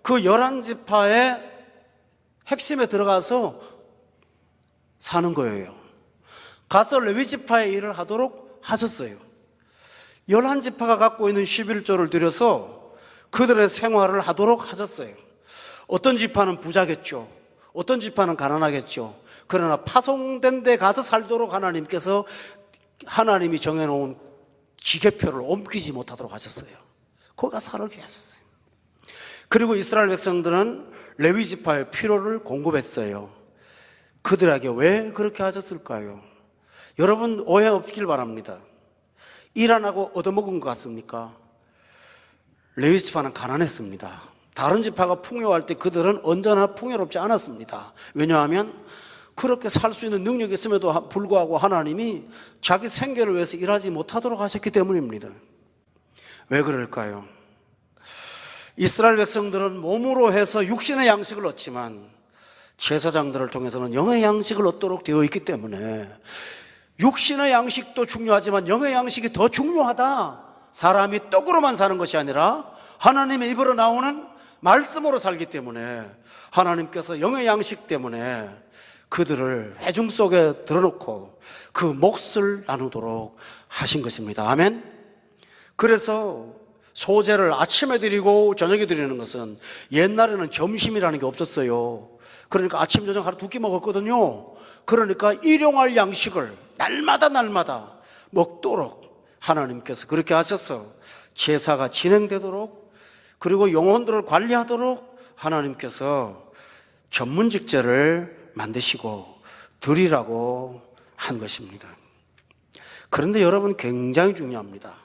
그 11지파의 핵심에 들어가서 사는 거예요. 가서 레위 지파의 일을 하도록 하셨어요. 11지파가 갖고 있는 11조를 들여서 그들의 생활을 하도록 하셨어요. 어떤 지파는 부자겠죠. 어떤 지파는 가난하겠죠. 그러나 파송된 데 가서 살도록 하나님께서 하나님이 정해놓은 지계표를 옮기지 못하도록 하셨어요. 거기 가서 살게 하셨어요. 그리고 이스라엘 백성들은 레위 지파의 필요를 공급했어요. 그들에게 왜 그렇게 하셨을까요? 여러분 오해 없길 바랍니다. 일 안 하고 얻어먹은 것 같습니까? 레위 지파는 가난했습니다. 다른 지파가 풍요할 때 그들은 언제나 풍요롭지 않았습니다. 왜냐하면 그렇게 살 수 있는 능력이 있음에도 불구하고 하나님이 자기 생계를 위해서 일하지 못하도록 하셨기 때문입니다. 왜 그럴까요? 이스라엘 백성들은 몸으로 해서 육신의 양식을 얻지만 제사장들을 통해서는 영의 양식을 얻도록 되어 있기 때문에 육신의 양식도 중요하지만 영의 양식이 더 중요하다. 사람이 떡으로만 사는 것이 아니라 하나님의 입으로 나오는 말씀으로 살기 때문에 하나님께서 영의 양식 때문에 그들을 회중 속에 들어놓고 그 몫을 나누도록 하신 것입니다. 아멘. 그래서 소제를 아침에 드리고 저녁에 드리는 것은 옛날에는 점심이라는 게 없었어요. 그러니까 아침 저녁 하루 두 끼 먹었거든요. 그러니까 일용할 양식을 날마다 먹도록 하나님께서 그렇게 하셔서 제사가 진행되도록, 그리고 영혼들을 관리하도록 하나님께서 전문직제를 만드시고 드리라고 한 것입니다. 그런데 여러분 굉장히 중요합니다.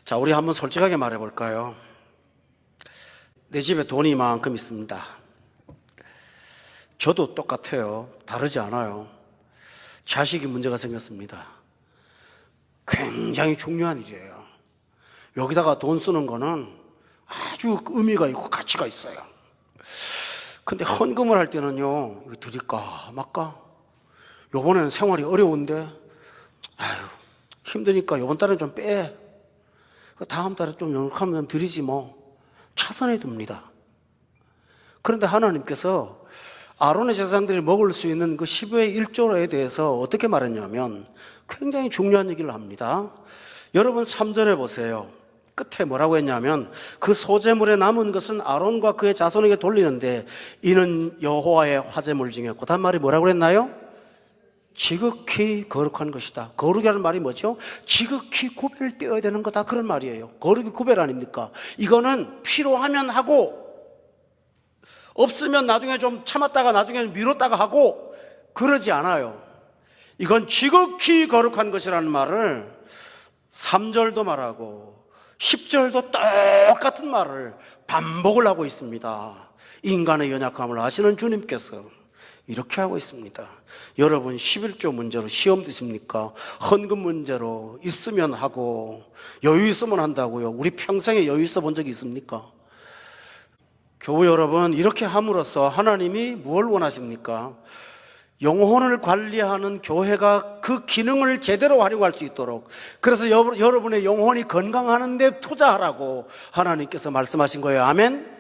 자, 우리 한번 솔직하게 말해 볼까요? 내 집에 돈이 이만큼 있습니다. 저도 똑같아요. 다르지 않아요. 자식이 문제가 생겼습니다. 굉장히 중요한 일이에요. 여기다가 돈 쓰는 거는 아주 의미가 있고 가치가 있어요. 근데 헌금을 할 때는요, 이거 드릴까 말까? 요번에는 생활이 어려운데 힘드니까 요번 달에 좀 빼. 다음 달에 좀 연락하면 드리지 뭐. 차선에 둡니다. 그런데 하나님께서 아론의 제사장들이 먹을 수 있는 그 10의 1조에 대해서 어떻게 말했냐면 굉장히 중요한 얘기를 합니다. 여러분 3절에 보세요. 끝에 뭐라고 했냐면 그 소제물에 남은 것은 아론과 그의 자손에게 돌리는데 이는 여호와의 화제물 중에 그다음 말이 뭐라고 했나요? 지극히 거룩한 것이다. 거룩이라는 말이 뭐죠? 지극히 구별되어야 되는 거다, 그런 말이에요. 거룩이 구별 아닙니까? 이거는 필요하면 하고 없으면 나중에 좀 참았다가 나중에 미뤘다가 하고 그러지 않아요. 이건 지극히 거룩한 것이라는 말을 3절도 말하고 10절도 똑같은 말을 반복을 하고 있습니다. 인간의 연약함을 아시는 주님께서 이렇게 하고 있습니다. 여러분 11조 문제로 시험 드십니까? 헌금 문제로 있으면 하고 여유 있으면 한다고요. 우리 평생에 여유 있어 본 적이 있습니까? 교우 여러분, 이렇게 함으로써 하나님이 무엇을 원하십니까? 영혼을 관리하는 교회가 그 기능을 제대로 활용할 수 있도록, 그래서 여러분의 영혼이 건강하는 데 투자하라고 하나님께서 말씀하신 거예요. 아멘?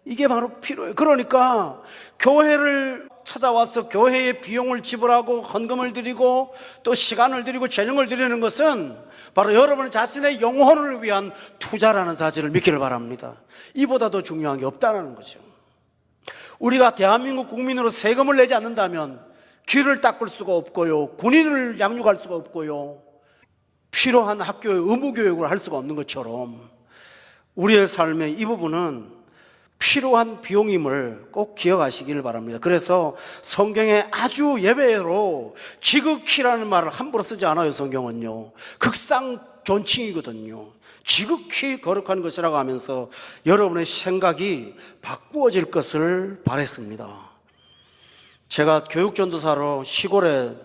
이게 바로 필요해요. 그러니까 교회를 찾아와서 교회의 비용을 지불하고 헌금을 드리고 또 시간을 드리고 재능을 드리는 것은 바로 여러분 자신의 영혼을 위한 투자라는 사실을 믿기를 바랍니다. 이보다 더 중요한 게 없다는 거죠. 우리가 대한민국 국민으로 세금을 내지 않는다면 길을 닦을 수가 없고요, 군인을 양육할 수가 없고요, 필요한 학교의 의무교육을 할 수가 없는 것처럼 우리의 삶의 이 부분은 필요한 비용임을 꼭 기억하시길 바랍니다. 그래서 성경에 아주 예배로 지극히라는 말을 함부로 쓰지 않아요. 성경은요, 극상 존칭이거든요. 지극히 거룩한 것이라고 하면서 여러분의 생각이 바꾸어질 것을 바랬습니다. 제가 교육전도사로 시골에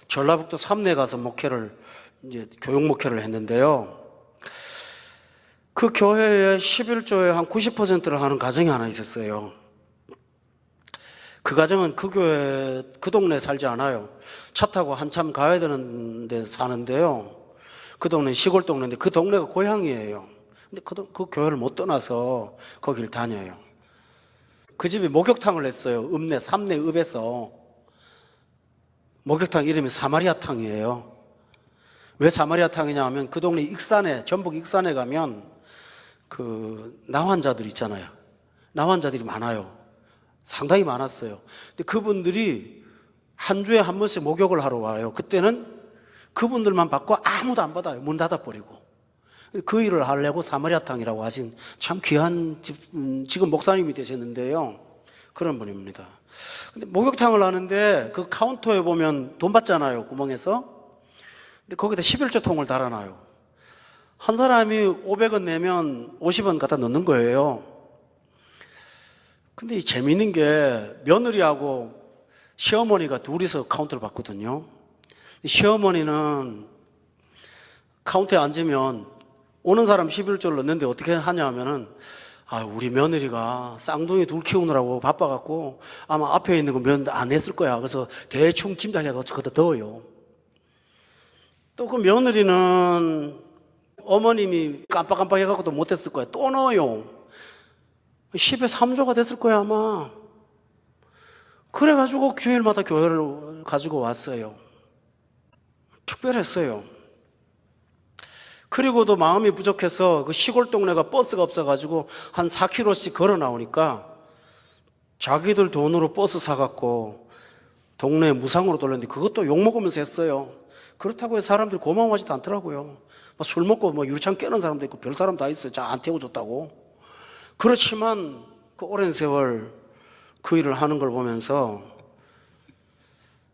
전라북도 삼내에 가서 교육 목회를 했는데요. 그 교회의 11조의 한 90%를 하는 가정이 하나 있었어요. 그 가정은 그 교회, 그 동네에 살지 않아요. 차 타고 한참 가야 되는 데 사는데요. 그 동네 시골 동네인데 그 동네가 고향이에요. 근데 그 교회를 못 떠나서 거길 다녀요. 그 집이 목욕탕을 했어요. 읍내, 삼내 읍에서. 목욕탕 이름이 사마리아탕이에요. 왜 사마리아탕이냐 하면 그 동네 익산에, 전북 익산에 가면 그 나환자들 있잖아요. 나환자들이 많아요. 상당히 많았어요. 근데 그분들이 한 주에 한 번씩 목욕을 하러 와요. 그때는 그분들만 받고 아무도 안 받아요. 문 닫아버리고. 그 일을 하려고 사마리아탕이라고 하신 참 귀한 지금 목사님이 되셨는데요. 그런 분입니다. 근데 목욕탕을 하는데 그 카운터에 보면 돈 받잖아요. 구멍에서. 근데 거기다 11조 통을 달아놔요. 한 사람이 500원 내면 50원 갖다 넣는 거예요. 근데 이 재미있는 게 며느리하고 시어머니가 둘이서 카운터를 받거든요. 시어머니는 카운터에 앉으면 오는 사람 11조를 넣는데 어떻게 하냐 하면은 우리 며느리가 쌍둥이 둘 키우느라고 바빠갖고 아마 앞에 있는 거 면 안 했을 거야. 그래서 대충 짐작해가지고 거기다 넣어요. 또 그 며느리는 어머님이 깜빡깜빡 해갖고도 못했을 거야. 또 넣어요. 10에 3조가 됐을 거야 아마. 그래가지고 주일마다 교회를 가지고 왔어요. 특별했어요. 그리고도 마음이 부족해서 그 시골 동네가 버스가 없어가지고 한 4km씩 걸어 나오니까 자기들 돈으로 버스 사갖고 동네에 무상으로 돌렸는데 그것도 욕먹으면서 했어요. 그렇다고 해서 사람들이 고마워하지도 않더라고요. 술 먹고 유리창 깨는 사람도 있고 별 사람 다 있어요. 안 태워줬다고. 그렇지만 그 오랜 세월 그 일을 하는 걸 보면서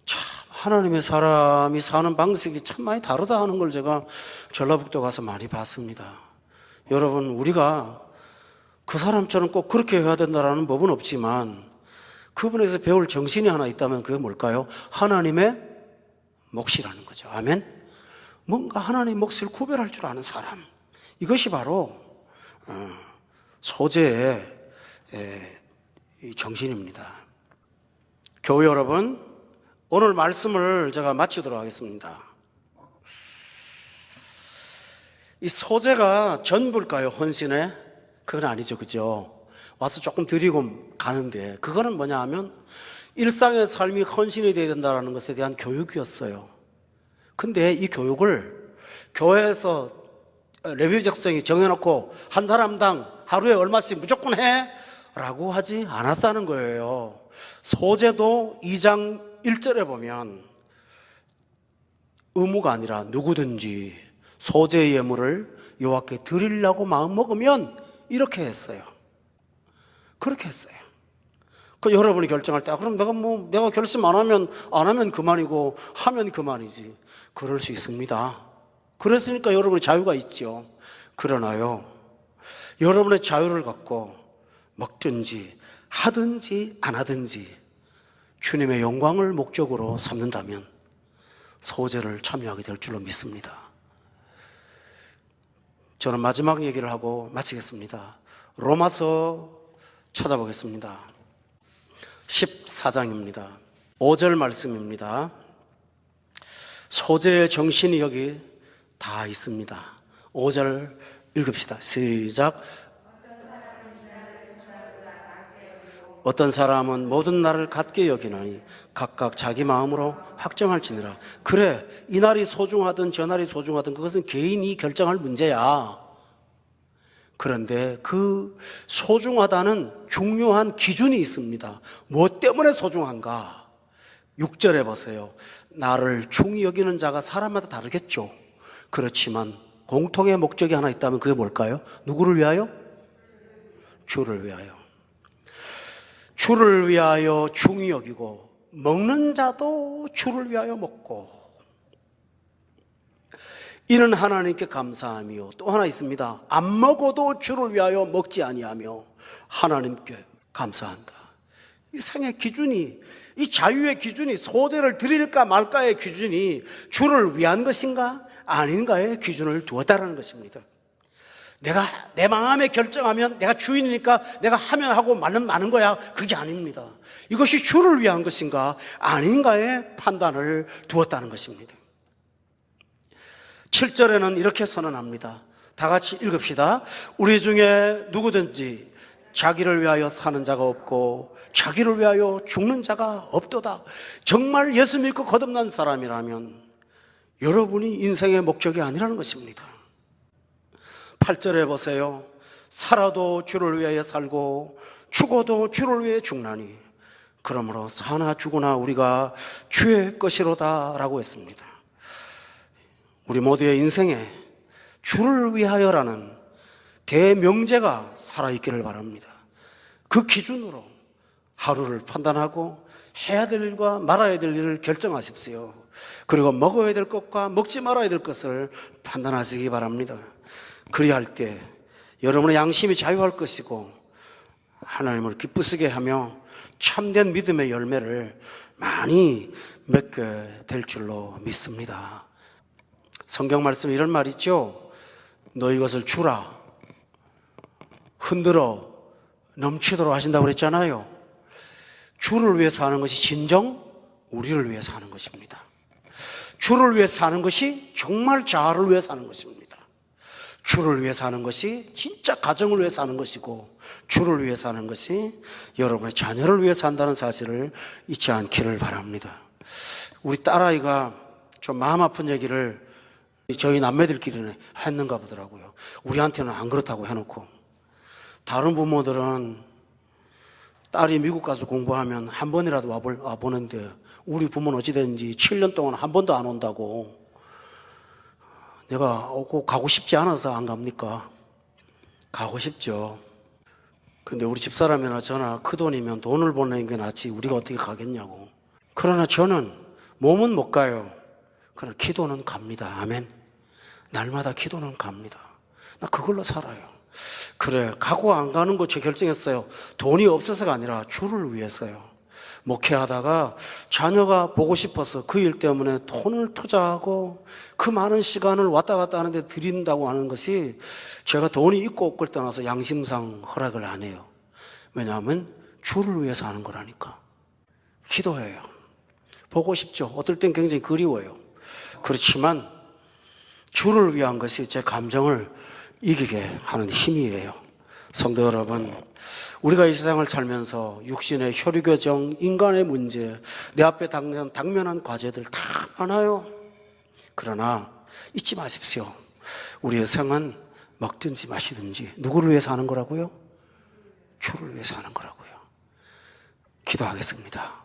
참 하나님의 사람이 사는 방식이 참 많이 다르다 하는 걸 제가 전라북도 가서 많이 봤습니다. 여러분, 우리가 그 사람처럼 꼭 그렇게 해야 된다는 법은 없지만 그분에서 배울 정신이 하나 있다면 그게 뭘까요? 하나님의 몫이라는 거죠. 아멘? 뭔가 하나님의 몫을 구별할 줄 아는 사람, 이것이 바로 소재의 정신입니다. 교우 여러분, 오늘 말씀을 제가 마치도록 하겠습니다. 이 소재가 전부일까요? 헌신에? 그건 아니죠, 그죠? 와서 조금 드리고 가는데, 그거는 뭐냐 하면 일상의 삶이 헌신이 되어야 된다는 것에 대한 교육이었어요. 근데 이 교육을 교회에서 레위기 작성이 정해놓고 한 사람당 하루에 얼마씩 무조건 해? 라고 하지 않았다는 거예요. 소제도 2장 1절에 보면 의무가 아니라 누구든지 소제의 예물을 여호와께 드리려고 마음먹으면 이렇게 했어요. 그렇게 했어요. 그 여러분이 결정할 때, 그럼 내가 결심 안 하면 그만이고, 하면 그만이지. 그럴 수 있습니다. 그랬으니까 여러분의 자유가 있죠. 그러나요, 여러분의 자유를 갖고 먹든지 하든지 안 하든지 주님의 영광을 목적으로 삼는다면 소제를 참여하게 될 줄로 믿습니다. 저는 마지막 얘기를 하고 마치겠습니다. 로마서 찾아보겠습니다. 14장입니다. 5절 말씀입니다. 소제의 정신이 여기 다 있습니다. 5절 읽읍시다. 시작. 어떤 사람은 모든 날을 같게 여기나니 각각 자기 마음으로 확정할지니라. 그래, 이 날이 소중하든 저 날이 소중하든 그것은 개인이 결정할 문제야. 그런데 그 소중하다는 중요한 기준이 있습니다. 무엇 때문에 소중한가? 6절에 보세요. 나를 중히 여기는 자가 사람마다 다르겠죠. 그렇지만 공통의 목적이 하나 있다면 그게 뭘까요? 누구를 위하여? 주를 위하여. 주를 위하여 중히 여기고, 먹는 자도 주를 위하여 먹고, 이는 하나님께 감사하며, 또 하나 있습니다. 안 먹어도 주를 위하여 먹지 아니하며 하나님께 감사한다. 이 생의 기준이, 이 자유의 기준이, 소제를 드릴까 말까의 기준이 주를 위한 것인가 아닌가의 기준을 두었다는 것입니다. 내가 내 마음에 결정하면 내가 주인이니까 내가 하면 하고 말면 마는 거야. 그게 아닙니다. 이것이 주를 위한 것인가 아닌가의 판단을 두었다는 것입니다. 7절에는 이렇게 선언합니다. 다 같이 읽읍시다. 우리 중에 누구든지 자기를 위하여 사는 자가 없고 자기를 위하여 죽는 자가 없도다. 정말 예수 믿고 거듭난 사람이라면 여러분이 인생의 목적이 아니라는 것입니다. 8절에 보세요. 살아도 주를 위하여 살고 죽어도 주를 위해 죽나니 그러므로 사나 죽으나 우리가 주의 것이로다 라고 했습니다. 우리 모두의 인생에 주를 위하여라는 대명제가 살아있기를 바랍니다. 그 기준으로 하루를 판단하고 해야 될 일과 말아야 될 일을 결정하십시오. 그리고 먹어야 될 것과 먹지 말아야 될 것을 판단하시기 바랍니다. 그리할 때 여러분의 양심이 자유할 것이고 하나님을 기쁘시게 하며 참된 믿음의 열매를 많이 맺게 될 줄로 믿습니다. 성경 말씀에 이런 말 있죠. 너희 것을 주라 흔들어 넘치도록 하신다고 그랬잖아요. 주를 위해서 하는 것이 진정 우리를 위해서 하는 것입니다. 주를 위해서 하는 것이 정말 자아를 위해서 하는 것입니다. 주를 위해서 하는 것이 진짜 가정을 위해서 하는 것이고 주를 위해서 하는 것이 여러분의 자녀를 위해서 한다는 사실을 잊지 않기를 바랍니다. 우리 딸아이가 좀 마음 아픈 얘기를 저희 남매들끼리는 했는가 보더라고요. 우리한테는 안 그렇다고 해놓고 다른 부모들은 딸이 미국 가서 공부하면 한 번이라도 와보는데 우리 부모는 어찌됐는지 7년 동안 한 번도 안 온다고. 내가 가고 싶지 않아서 안 갑니까? 가고 싶죠. 근데 우리 집사람이나 저나 큰돈이면 돈을 보내는 게 낫지 우리가 어떻게 가겠냐고. 그러나 저는 몸은 못 가요. 그러나 기도는 갑니다. 아멘. 날마다 기도는 갑니다. 나 그걸로 살아요. 그래, 가고 안 가는 거 저 결정했어요. 돈이 없어서가 아니라 주를 위해서요. 목회하다가 자녀가 보고 싶어서 그 일 때문에 돈을 투자하고 그 많은 시간을 왔다 갔다 하는데 드린다고 하는 것이 제가 돈이 있고 없고를 떠나서 양심상 허락을 안 해요. 왜냐하면 주를 위해서 하는 거라니까. 기도해요. 보고 싶죠. 어떨 땐 굉장히 그리워요. 그렇지만 주를 위한 것이 제 감정을 이기게 하는 힘이에요. 성도 여러분, 우리가 이 세상을 살면서 육신의 혈육교정, 인간의 문제, 내 앞에 당면한 과제들 다 많아요. 그러나 잊지 마십시오. 우리의 생은 먹든지 마시든지 누구를 위해서 하는 거라고요? 주를 위해서 하는 거라고요. 기도하겠습니다.